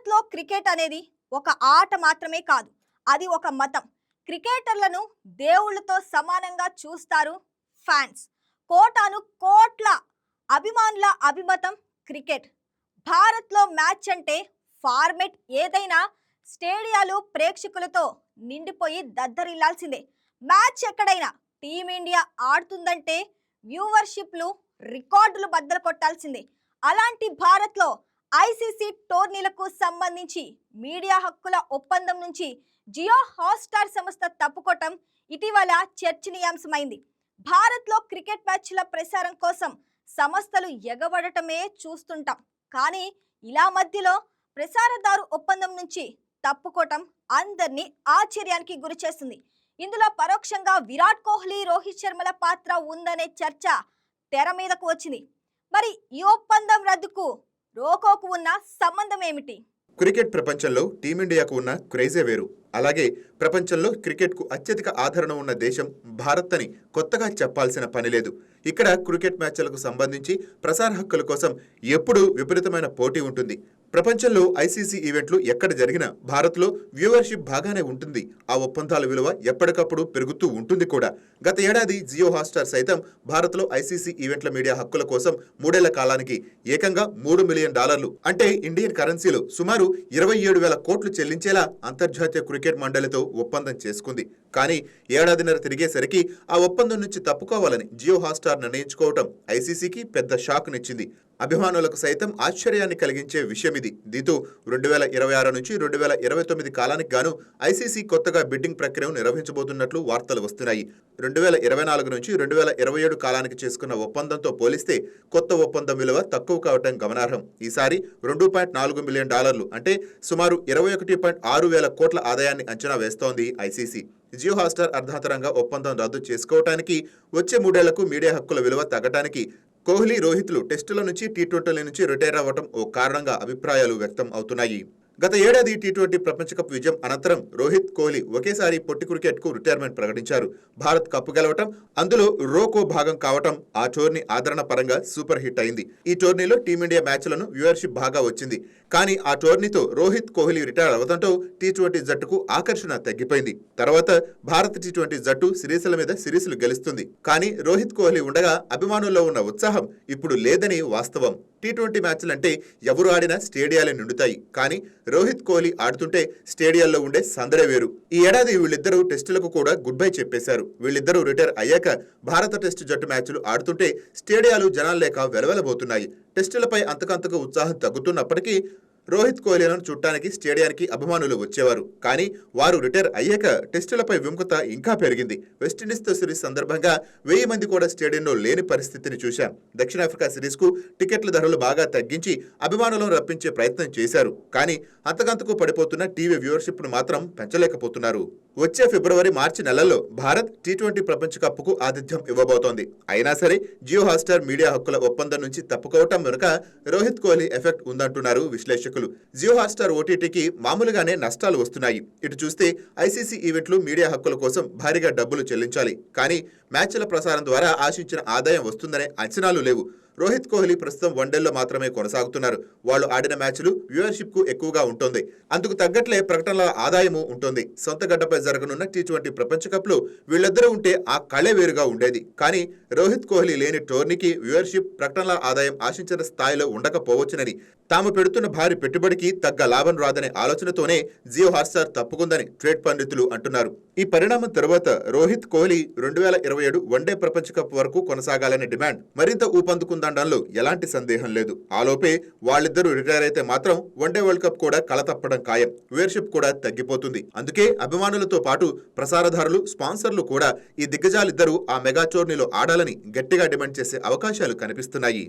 భారత్లో క్రికెట్ అనేది ఒక ఆట మాత్రమే కాదు, అది ఒక మతం. క్రికెటర్లను దేవుళ్ళతో సమానంగా చూస్తారు ఫ్యాన్స్. కోటాను కోట్ల అభిమానుల అభిమతం క్రికెట్. భారత్లో మ్యాచ్ అంటే ఫార్మెట్ ఏదైనా స్టేడియాలు ప్రేక్షకులతో నిండిపోయి దద్దరిల్లాల్సిందే. మ్యాచ్ ఎక్కడైనా టీమిండియా ఆడుతుందంటే వ్యూవర్షిప్లు రికార్డులు బద్దలు కొట్టాల్సిందే. అలాంటి భారత్లో ఐసీసీ టోర్నీలకు సంబంధించి మీడియా హక్కుల ఒప్పందం నుంచి జియో హాట్‌స్టార్ సంస్థ తప్పుకోవటం ఇటీవల చర్చనీయాంశమైంది. భారత్లో క్రికెట్ మ్యాచ్ల ప్రసారం కోసం సంస్థలు ఎగబడటమే చూస్తుంటాం. కానీ ఇలా మధ్యలో ప్రసారదారు ఒప్పందం నుంచి తప్పుకోవటం అందరినీ ఆశ్చర్యానికి గురిచేస్తుంది. ఇందులో పరోక్షంగా విరాట్ కోహ్లీ, రోహిత్ శర్మల పాత్ర ఉందనే చర్చ తెర మీదకు వచ్చింది. మరి ఈ ఒప్పందం రద్దుకు రోకోకు ఉన్న సంబంధం ఏమిటి? క్రికెట్ ప్రపంచంలో టీమిండియాకు ఉన్న క్రేజే వేరు. అలాగే ప్రపంచంలో క్రికెట్కు అత్యధిక ఆదరణ ఉన్న దేశం భారత్ అని కొత్తగా చెప్పాల్సిన పని లేదు. ఇక్కడ క్రికెట్ మ్యాచ్లకు సంబంధించి ప్రసార హక్కుల కోసం ఎప్పుడూ విపరీతమైన పోటీ ఉంటుంది. ప్రపంచంలో ఐసీసీ ఈవెంట్లు ఎక్కడ జరిగినా భారత్లో వ్యూవర్షిప్ బాగానే ఉంటుంది. ఆ ఒప్పందాల విలువ ఎప్పటికప్పుడు పెరుగుతూ ఉంటుంది కూడా. గత ఏడాది జియో హాట్‌స్టార్ సైతం భారత్లో ఐసీసీ ఈవెంట్ల మీడియా హక్కుల కోసం 3 ఏళ్ల కాలానికి ఏకంగా $3 మిలియన్ అంటే ఇండియన్ కరెన్సీలో సుమారు 27,000 కోట్లు చెల్లించేలా అంతర్జాతీయ క్రికెట్ మండలితో ఒప్పందం చేసుకుంది. కానీ ఏడాదిన్నర తిరిగేసరికి ఆ ఒప్పందం నుంచి తప్పుకోవాలని జియో హాట్‌స్టార్ నిర్ణయించుకోవటం ఐసీసీకి పెద్ద షాక్నిచ్చింది. అభిమానులకు సైతం ఆశ్చర్యాన్ని కలిగించే విషయం ఇది. దీంతో 2026 నుంచి 2029 కాలానికి గాను ఐసీసీ కొత్తగా బిడ్డింగ్ ప్రక్రియను నిర్వహించబోతున్నట్లు వార్తలు వస్తున్నాయి. 2024 నుంచి 2027 కాలానికి చేసుకున్న ఒప్పందంతో పోలిస్తే కొత్త ఒప్పందం విలువ తక్కువ కావటం గమనార్హం. ఈసారి $2.4 మిలియన్ అంటే సుమారు 21.6 వేల కోట్ల ఆదాయాన్ని అంచనా వేస్తోంది ఐసీసీ. జియో హాట్‌స్టార్ అర్ధాంతరంగా ఒప్పందం రద్దు చేసుకోవటానికి, వచ్చే 3 ఏళ్లకు మీడియా హక్కుల విలువ తగ్గటానికి కోహ్లీ, రోహిత్లు టెస్టుల నుంచి టీ20 నుంచి రిటైర్ అవ్వటం ఓ కారణంగా అభిప్రాయాలు వ్యక్తం అవుతున్నాయి. గత ఏడాది టీ20 ప్రపంచ కప్ విజయం అనంతరం రోహిత్, కోహ్లీ ఒకేసారి పొట్టి క్రికెట్కు రిటైర్మెంట్ ప్రకటించారు. భారత్ కప్పు గెలవటం, అందులో రోకో భాగం కావటం ఆ టోర్నీ ఆదరణ పరంగా సూపర్ హిట్ అయింది. ఈ టోర్నీలో టీమిండియా మ్యాచ్లను వ్యూవర్షిప్ బాగా వచ్చింది. కానీ ఆ టోర్నీతో రోహిత్, కోహ్లీ రిటైర్ అవడంతో టీ20 జట్టుకు ఆకర్షణ తగ్గిపోయింది. తర్వాత భారత టీ20 జట్టు సిరీస్ల మీద సిరీస్లు గెలుస్తుంది. కానీ రోహిత్, కోహ్లీ ఉండగా అభిమానుల్లో ఉన్న ఉత్సాహం ఇప్పుడు లేదని వాస్తవం. టీ20 మ్యాచ్లంటే ఎవరు ఆడినా స్టేడియాలే నిండుతాయి. కానీ రోహిత్, కోహ్లీ ఆడుతుంటే స్టేడియాల్లో ఉండే సందడే వేరు. ఈ ఏడాది వీళ్ళిద్దరూ టెస్టులకు కూడా గుడ్ బై చెప్పేశారు. వీళ్ళిద్దరూ రిటైర్ అయ్యాక భారత టెస్టు జట్టు మ్యాచ్లు ఆడుతుంటే స్టేడియాలు జనాలు లేక వెలవెలబోతున్నాయి. టెస్టులపై అంతకంతకు ఉత్సాహం తగ్గుతున్నప్పటికీ రోహిత్, కోహ్లీలను చూడటానికి స్టేడియానికి అభిమానులు వచ్చేవారు. కానీ వారు రిటైర్ అయ్యాక టెస్టులపై విముఖత ఇంకా పెరిగింది. వెస్టిండీస్తో సిరీస్ సందర్భంగా 1000 మంది కూడా స్టేడియంలో లేని పరిస్థితిని చూశాం. దక్షిణాఫ్రికా సిరీస్కు టికెట్ల ధరలు బాగా తగ్గించి అభిమానులను రప్పించే ప్రయత్నం చేశారు. కానీ అంతకంతకు పడిపోతున్న టీవీ వ్యూవర్షిప్ను మాత్రం పెంచలేకపోతున్నారు. వచ్చే ఫిబ్రవరి, మార్చి నెలల్లో భారత్ టీ20 ప్రపంచ కప్కు ఆతిథ్యం ఇవ్వబోతోంది. అయినా సరే జియో హాట్‌స్టార్ మీడియా హక్కుల ఒప్పందం నుంచి తప్పుకోవటం వెనుక రోహిత్, కోహ్లీ ఎఫెక్ట్ ఉందంటున్నారు విశ్లేషకులు. జియో హాట్‌స్టార్ ఓటీటీకి మామూలుగానే నష్టాలు వస్తున్నాయి. ఇటు చూస్తే ఐసీసీ ఈవెంట్లు మీడియా హక్కుల కోసం భారీగా డబ్బులు చెల్లించాలి. కానీ మ్యాచ్ల ప్రసారం ద్వారా ఆశించిన ఆదాయం వస్తుందనే అంచనాలు లేవు. రోహిత్, కోహ్లీ ప్రస్తుతం వన్డేల్లో మాత్రమే కొనసాగుతున్నారు. వాళ్ళు ఆడిన మ్యాచ్లు వ్యూవర్షిప్ కు ఎక్కువగా ఉంటుంది. అందుకు తగ్గట్లే ప్రకటనల ఆదాయము ఉంటుంది. సొంత గడ్డపై జరగనున్న టీ20 ప్రపంచ కప్ లో వీళ్ళిద్దరూ ఉంటే ఆ కళే వేరుగా ఉండేది. కానీ రోహిత్, కోహ్లీ లేని టోర్నీకి వ్యూవర్షిప్, ప్రకటనల ఆదాయం ఆశించిన స్థాయిలో ఉండకపోవచ్చునని, తాము పెడుతున్న భారీ పెట్టుబడికి తగ్గ లాభం రాదనే ఆలోచనతోనే జియో హాట్‌స్టార్ తప్పుకుందని ట్రేడ్ పండితులు అంటున్నారు. ఈ పరిణామం తరువాత రోహిత్, కోహ్లీ 2027 వన్డే ప్రపంచ కప్ వరకు కొనసాగాలనే డిమాండ్ మరింత ఊపందుకుందనడంలో ఎలాంటి సందేహం లేదు. ఆలోపే వాళ్ళిద్దరూ రిటైర్ అయితే మాత్రం వన్డే వరల్డ్ కప్ కూడా కళ తప్పడం ఖాయం. వ్యూవర్షిప్ కూడా తగ్గిపోతుంది. అందుకే అభిమానులతో పాటు ప్రసారదారులు, స్పాన్సర్లు కూడా ఈ దిగ్గజాలిద్దరూ ఆ మెగా టోర్నీలో ఆడాలని గట్టిగా డిమాండ్ చేసే అవకాశాలు కనిపిస్తున్నాయి.